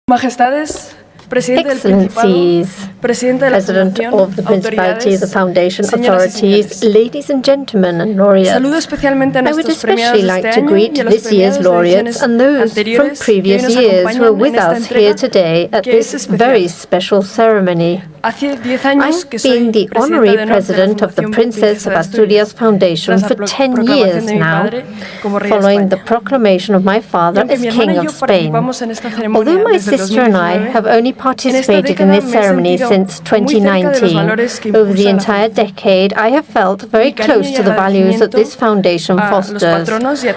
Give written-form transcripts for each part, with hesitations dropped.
Majestades, Excellencies, President of the Principality, the Foundation, authorities, ladies and gentlemen and laureates. I would especially like to greet this year's laureates and those from previous years who are with us here today at this very special ceremony. I've been the honorary president of the Princess of Asturias Foundation for 10 years now, following the proclamation of my father as King of Spain. Although my sister and I have only participated in this ceremony since 2019, over the entire decade I have felt very close to the values that this foundation fosters.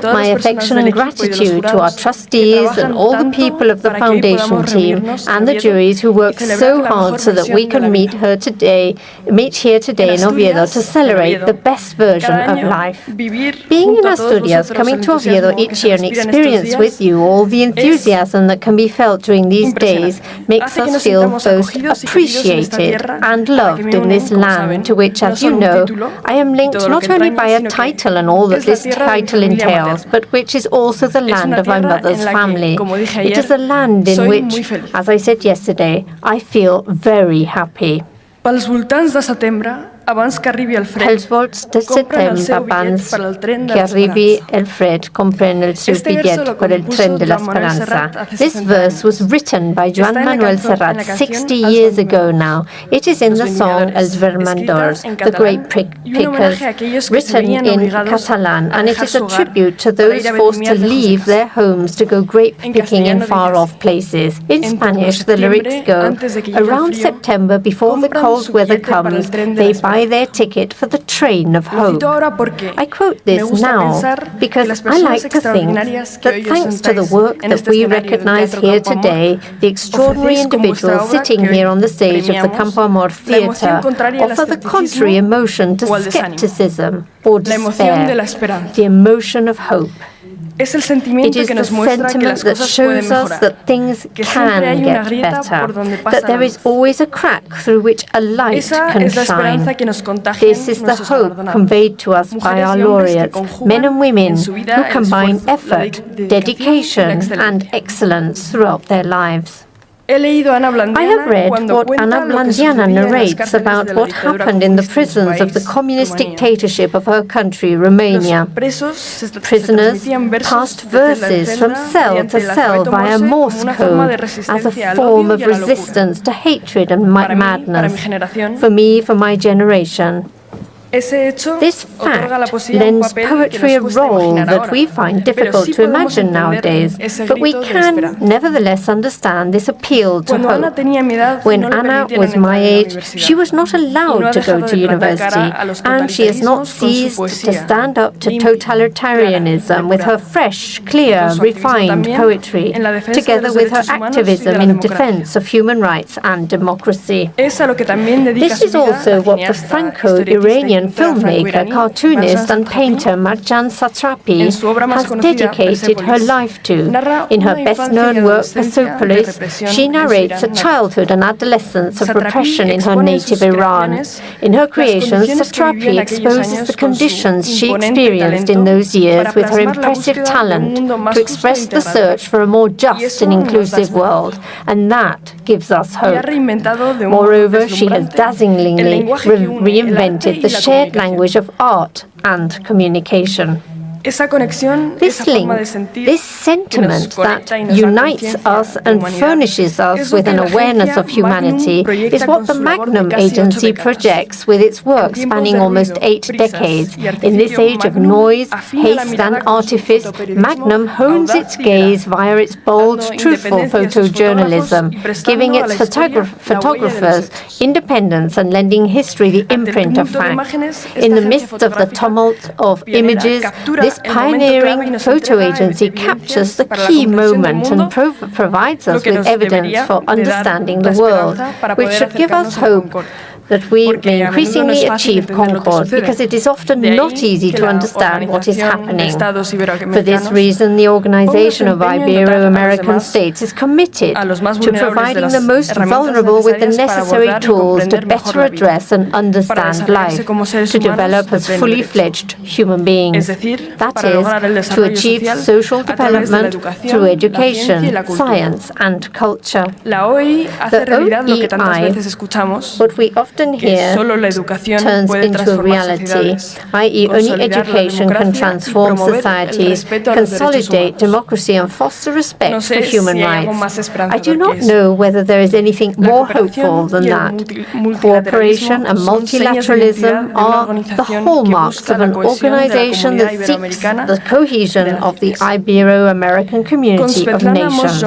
My affection and gratitude to our trustees and all the people of the foundation team and the juries who work so hard so that we can meet here today in Oviedo to celebrate the best version of life. Being in Asturias, coming to Oviedo each year and experience with you all the enthusiasm that can be felt during these days makes us feel both appreciated and loved in this land to which, as you know, I am linked not only by a title and all that this title entails, but which is also the land of my mother's family. It is a land in which, as I said yesterday, I feel very happy. Pels voltants de setembre, abans que arribi el fred, Pels volts de setembre, abans que arribi el fred, compren el seu bitllet per el tren de l'esperança. This verse was written by Joan Manuel Serrat 60 years ago now. It is in the song Els Vermandors, the Great Pickers, written in Catalan, and it is a tribute to those forced to leave their homes to go grape picking in far-off places. In Spanish, the lyrics go, around September, before the cold weather comes, they buy their ticket for the train of hope. I quote this now because I like to think that thanks to the work that we recognize here today, the extraordinary individuals sitting here on the stage of the Campo Amor Theatre offer the contrary emotion to skepticism or despair, the emotion of hope. It is the sentiment that shows us that things can get better, that there is always a crack through which a light can shine. This is the hope conveyed to us by our laureates, men and women who combine effort, dedication, and excellence throughout their lives. I have read what Ana Blandiana narrates about what happened in the prisons of the communist dictatorship of her country, Romania. Prisoners passed verses from cell to cell via Morse code as a form of resistance to hatred and madness. For me, for my generation. This fact lends poetry a role that we find difficult to imagine nowadays, but we can nevertheless understand this appeal to hope. When Anna was my age, she was not allowed to go to university, and she has not ceased to stand up to totalitarianism with her fresh, clear, refined poetry, together with her activism in defense of human rights and democracy. This is also what the Franco-Iranian filmmaker, cartoonist and painter Marjan Satrapi has dedicated her life to. In her best-known work, Persepolis, she narrates a childhood and adolescence of repression in her native Iran. In her creations, Satrapi exposes the conditions she experienced in those years with her impressive talent to express the search for a more just and inclusive world, and that gives us hope. Moreover, she has dazzlingly reinvented the shared language of art and communication. This link, this sentiment that unites us and furnishes us with an awareness of humanity is what the Magnum Agency projects with its work spanning almost 8 decades. In this age of noise, haste and artifice, Magnum hones its gaze via its bold, truthful photojournalism, giving its photographers independence and lending history the imprint of fact. In the midst of the tumult of images, this pioneering photo agency captures the key moment and provides us with evidence for understanding the world, which should give us hope that we may increasingly achieve concord, because it is often not easy to understand what is happening. For this reason, the Organization of Ibero-American States is committed to providing the most vulnerable with the necessary tools to better address and understand life, to develop as fully fledged human beings. That is, to achieve social development through education, science, and culture. The OEI, what we often hear, turns into a reality, i.e. only education can transform societies, consolidate democracy, and foster respect for human rights. I do not know whether there is anything more hopeful than that. Cooperation and multilateralism are the hallmarks of an organization that seeks the cohesion of the Ibero-American community of nations.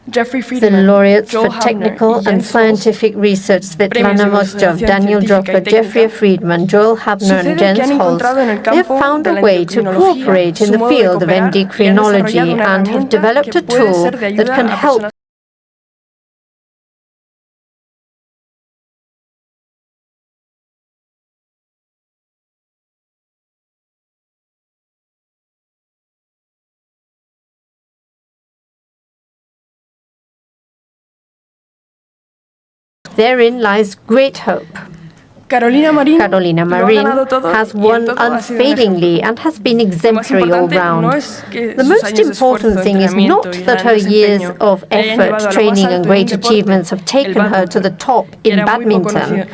The laureates for technical and scientific research, Svetlana Mostov, Daniel Drucker, Jeffrey Friedman, Joel Habner, and Jens Holst, they have found a way to cooperate in the field of endocrinology and have developed a tool that can help Therein lies great hope. Carolina Marin has won unfailingly and has been exemplary all round. The most important thing is not that her years of effort, training, and great achievements have taken her to the top in badminton.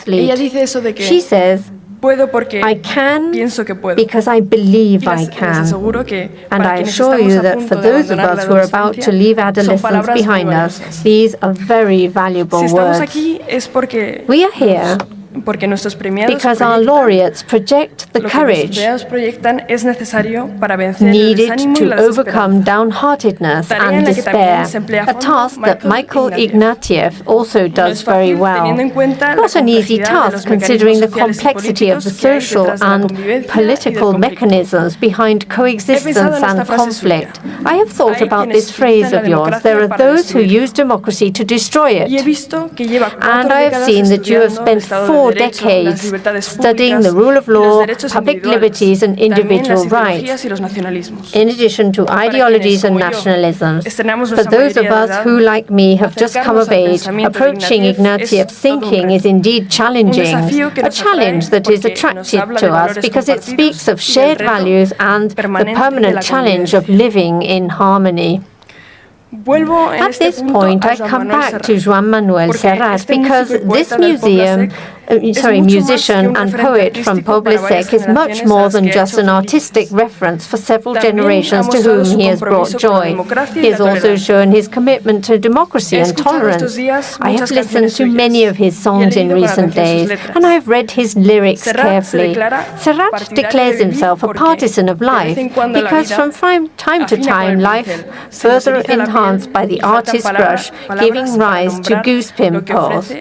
She says, I can because I believe I can. And I assure you that for those of us who are about to leave adolescence behind us, these are very valuable words. We are here because our laureates project the courage needed to overcome downheartedness and despair, a task that Michael Ignatieff also does very well. Not an easy task considering the complexity of the social and political mechanisms behind coexistence and conflict. I have thought about this phrase of yours, there are those who use democracy to destroy it. And I have seen that you have spent 4 decades studying the rule of law, public liberties, and individual rights, in addition to ideologies and nationalisms. For those of us who, like me, have just come of age, approaching Ignatieff's thinking is indeed challenging, a challenge that is attractive to us because it speaks of shared values and the permanent challenge of living in harmony. At this point, I come back to Joan Manuel Serrat because this musician and poet from Poble Sec is much more than just an artistic reference for several generations to whom he has brought joy. He has also shown his commitment to democracy and tolerance. I have listened to many of his songs in recent days, and I have read his lyrics carefully. Serrat declares himself a partisan of life because from time to time, life further enhanced by the artist's brush, giving rise to goose pimples.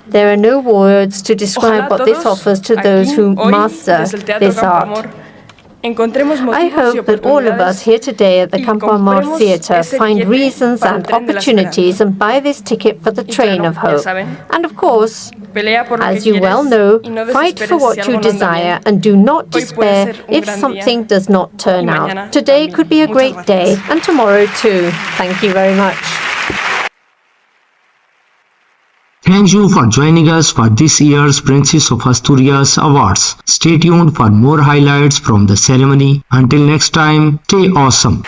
There are no words to describe what this offers to those who master this art. I hope that all of us here today at the Campo Amor Theatre find reasons and opportunities and buy this ticket for the train of hope. And of course, as you well know, fight for what you desire and do not despair if something does not turn out. Today could be a great day, and tomorrow too. Thank you very much. Thank you for joining us for this year's Princess of Asturias Awards. Stay tuned for more highlights from the ceremony. Until next time, stay awesome.